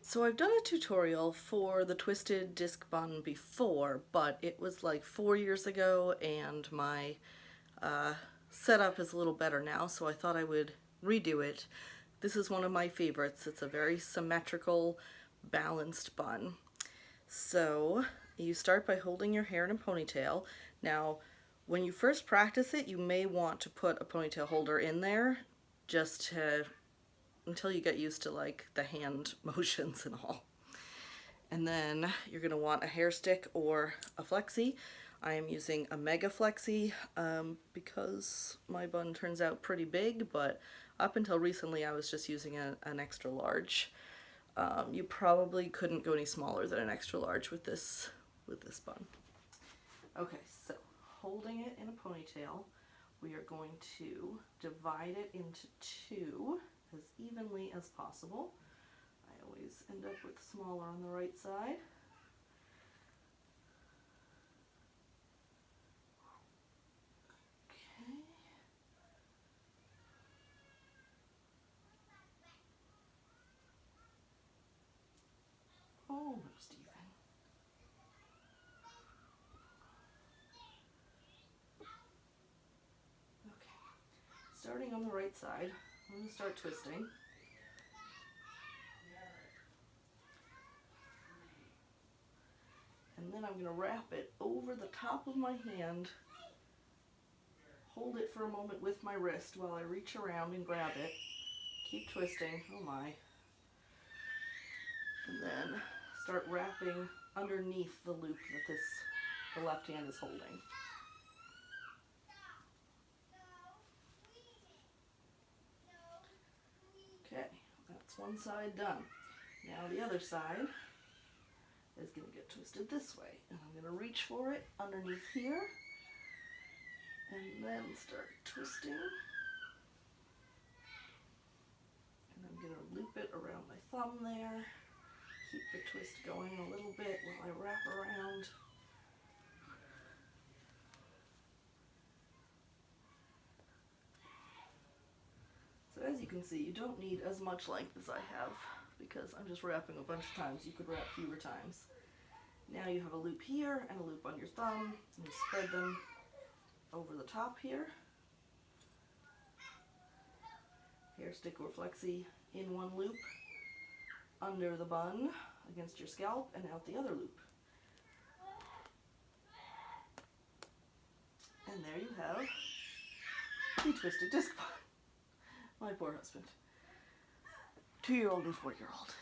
So I've done a tutorial for the twisted disc bun before, but it was like 4 years ago and my setup is a little better now, so I thought I would redo it. This is one of my favorites. It's a very symmetrical, balanced bun. So you start by holding your hair in a ponytail. Now, when you first practice it, you may want to put a ponytail holder in there just to until you get used to like the hand motions and all. And then you're going to want a hair stick or a flexi. I am using a mega flexi because my bun turns out pretty big, but up until recently I was just using an extra large. You probably couldn't go any smaller than an extra large with this bun. Okay, so holding it in a ponytail, we are going to divide it into two as evenly as possible. I always end up with smaller on the right side. Okay. Almost even. Okay. Starting on the right side, I'm going to start twisting. And then I'm going to wrap it over the top of my hand, hold it for a moment with my wrist while I reach around and grab it, keep twisting, oh my, and then start wrapping underneath the loop that the left hand is holding. Okay, that's one side done. Now the other side is going to get twisted this way, and I'm going to reach for it underneath here and then start twisting, and I'm going to loop it around my thumb there, keep the twist going a little bit while I wrap around. So as you can see, you don't need as much length as I have because I'm just wrapping a bunch of times. You could wrap fewer times. Now you have a loop here and a loop on your thumb, and you spread them over the top here. Hair stick or flexi in one loop, under the bun, against your scalp, and out the other loop. And there you have the twisted disc bun. My poor husband. 2-year-old and 4-year-old.